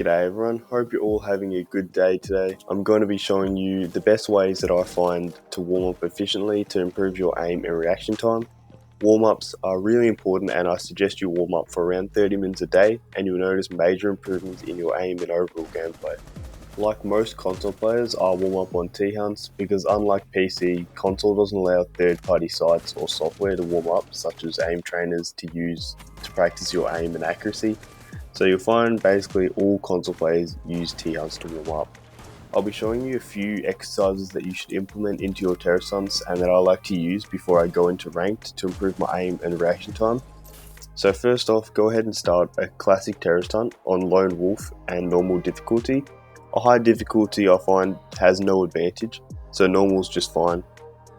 G'day everyone, hope you're all having a good day today. I'm going to be showing you the best ways that I find to warm up efficiently to improve your aim and reaction time. Warm-ups are really important and I suggest you warm up for around 30 minutes a day and you'll notice major improvements in your aim and overall gameplay. Like most console players, I warm up on THunts because unlike PC, console doesn't allow third-party sites or software to warm up, such as aim trainers to use to practice your aim and accuracy. So you'll find basically all console players use THunts to warm up. I'll be showing you a few exercises that you should implement into your terrace hunts and that I like to use before I go into ranked to improve my aim and reaction time. So first off, go ahead and start a classic terrace hunt on lone wolf and normal difficulty. A high difficulty I find has no advantage, so normal is just fine.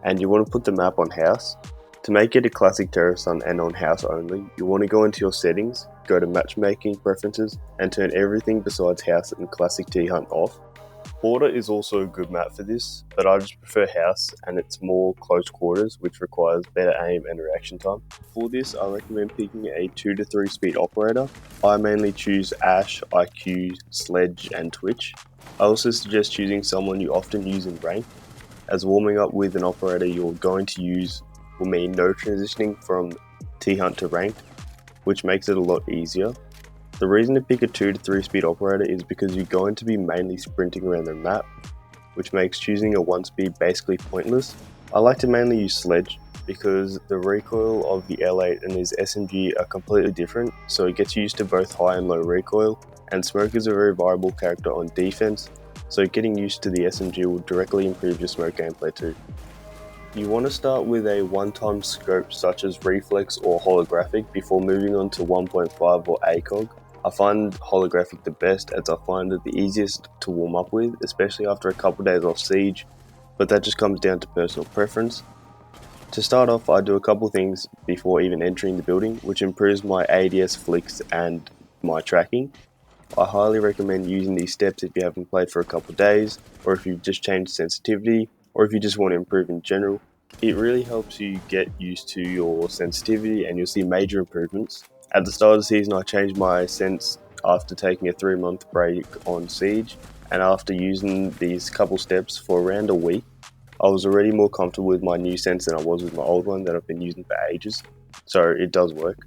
And you want to put the map on house. To make it a classic terrace hunt and on house only, you want to go into your settings, go to matchmaking preferences and turn everything besides house and classic THunt off. Border is also a good map for this, but I just prefer house and it's more close quarters which requires better aim and reaction time. For this I recommend picking a 2 to 3 speed operator. I mainly choose Ash, IQ, Sledge and Twitch. I also suggest choosing someone you often use in rank, as warming up with an operator you're going to use will mean no transitioning from THunt to ranked, which makes it a lot easier. The reason to pick a 2 to 3 speed operator is because you're going to be mainly sprinting around the map, which makes choosing a 1 speed basically pointless. I like to mainly use Sledge because the recoil of the L8 and his SMG are completely different, so it gets used to both high and low recoil, and Smoke is a very viable character on defense, so getting used to the SMG will directly improve your Smoke gameplay too. You want to start with a one-time scope such as reflex or holographic before moving on to 1.5 or ACOG. I find holographic the best as I find it the easiest to warm up with, especially after a couple days off siege, but that just comes down to personal preference. To start off, I do a couple things before even entering the building, which improves my ADS flicks and my tracking. I highly recommend using these steps if you haven't played for a couple days, or if you've just changed sensitivity, or if you just want to improve in general. It really helps you get used to your sensitivity and you'll see major improvements. At the start of the season I changed my sense after taking a 3-month break on Siege, and after using these couple steps for around a week, I was already more comfortable with my new sense than I was with my old one that I've been using for ages, so it does work.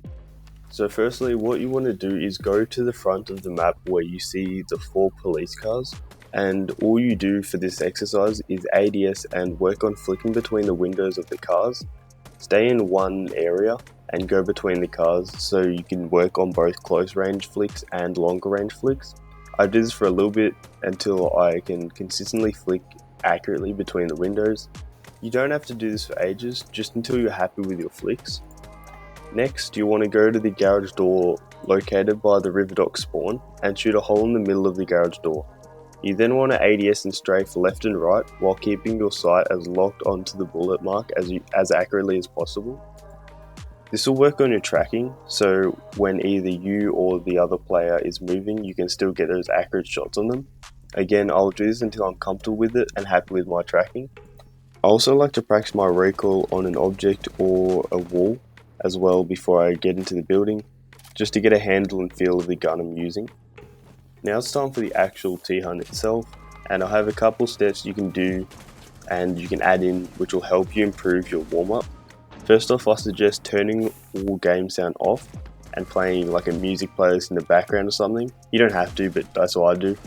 So firstly, what you want to do is go to the front of the map where you see the 4 police cars. And all you do for this exercise is ADS and work on flicking between the windows of the cars. Stay in one area and go between the cars so you can work on both close range flicks and longer range flicks. I do this for a little bit until I can consistently flick accurately between the windows. You don't have to do this for ages, just until you're happy with your flicks. Next, you want to go to the garage door located by the river dock spawn and shoot a hole in the middle of the garage door. You then want to ADS and strafe left and right while keeping your sight as locked onto the bullet mark as accurately as possible. This will work on your tracking, so when either you or the other player is moving, you can still get those accurate shots on them. Again, I'll do this until I'm comfortable with it and happy with my tracking. I also like to practice my recoil on an object or a wall as well before I get into the building, just to get a handle and feel of the gun I'm using. Now it's time for the actual THunt itself, and I have a couple steps you can do and you can add in which will help you improve your warm-up. First off, I suggest turning all game sound off and playing like a music playlist in the background or something. You don't have to, but that's what I do.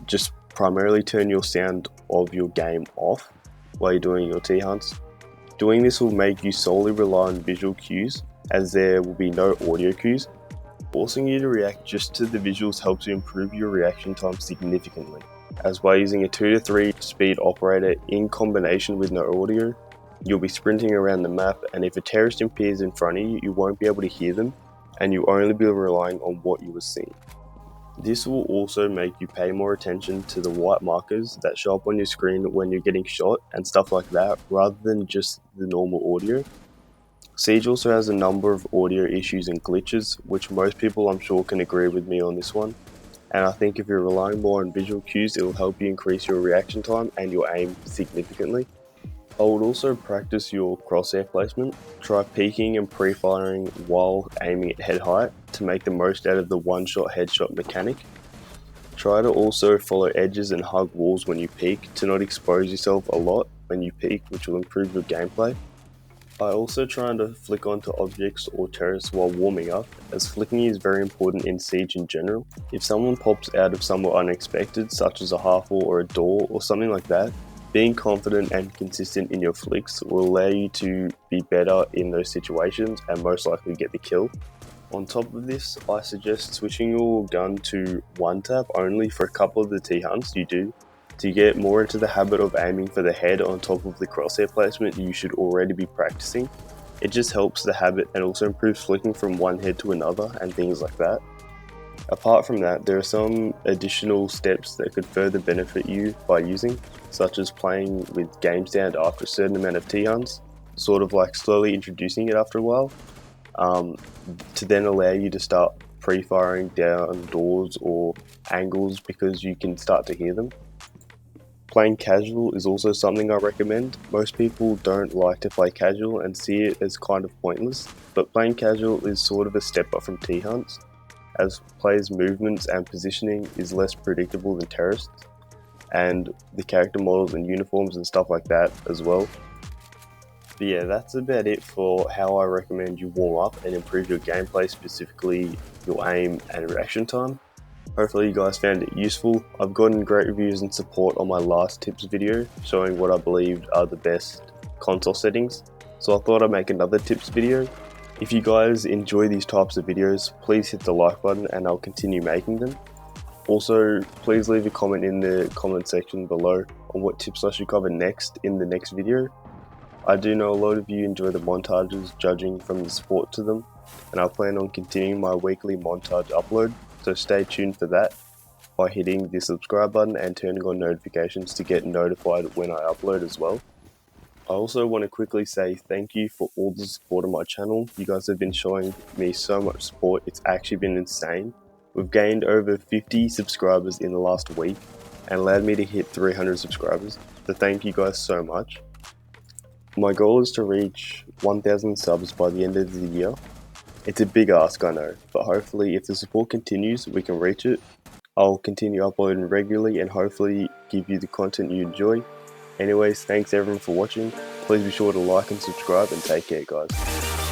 Just primarily turn your sound of your game off while you're doing your THunts. Doing this will make you solely rely on visual cues, as there will be no audio cues. Forcing you to react just to the visuals helps you improve your reaction time significantly, as by using a 2 to 3 speed operator in combination with no audio, you'll be sprinting around the map, and if a terrorist appears in front of you, you won't be able to hear them, and you'll only be relying on what you were seeing. This will also make you pay more attention to the white markers that show up on your screen when you're getting shot and stuff like that, rather than just the normal audio. Siege also has a number of audio issues and glitches, which most people I'm sure can agree with me on this one, and I think if you're relying more on visual cues, it will help you increase your reaction time and your aim significantly. I would also practice your crosshair placement. Try peeking and pre-firing while aiming at head height to make the most out of the one-shot headshot mechanic. Try to also follow edges and hug walls when you peek to not expose yourself a lot when you peek, which will improve your gameplay. I also try to flick onto objects or terrace while warming up, as flicking is very important in Siege in general. If someone pops out of somewhere unexpected, such as a half wall or a door or something like that, being confident and consistent in your flicks will allow you to be better in those situations and most likely get the kill. On top of this, I suggest switching your gun to one tap only for a couple of the THunts you do. To get more into the habit of aiming for the head on top of the crosshair placement you should already be practicing. It just helps the habit and also improves flicking from one head to another and things like that. Apart from that, there are some additional steps that could further benefit you by using, such as playing with game sound after a certain amount of THunts, sort of like slowly introducing it after a while, to then allow you to start pre-firing down doors or angles because you can start to hear them. Playing casual is also something I recommend. Most people don't like to play casual and see it as kind of pointless, but playing casual is sort of a step up from T-Hunts, as players' movements and positioning is less predictable than terrorists, and the character models and uniforms and stuff like that as well. But yeah, that's about it for how I recommend you warm up and improve your gameplay, specifically your aim and reaction time. Hopefully you guys found it useful. I've gotten great reviews and support on my last tips video showing what I believed are the best console settings, so I thought I'd make another tips video. If you guys enjoy these types of videos, please hit the like button and I'll continue making them. Also, please leave a comment in the comment section below on what tips I should cover next in the next video. I do know a lot of you enjoy the montages judging from the support to them, and I plan on continuing my weekly montage upload. So stay tuned for that by hitting the subscribe button and turning on notifications to get notified when I upload as well. I also want to quickly say thank you for all the support on my channel. You guys have been showing me so much support, it's actually been insane. We've gained over 50 subscribers in the last week and allowed me to hit 300 subscribers, so thank you guys so much. My goal is to reach 1000 subs by the end of the year. It's a big ask, I know, but hopefully if the support continues, we can reach it. I'll continue uploading regularly and hopefully give you the content you enjoy. Anyways, thanks everyone for watching. Please be sure to like and subscribe and take care, guys.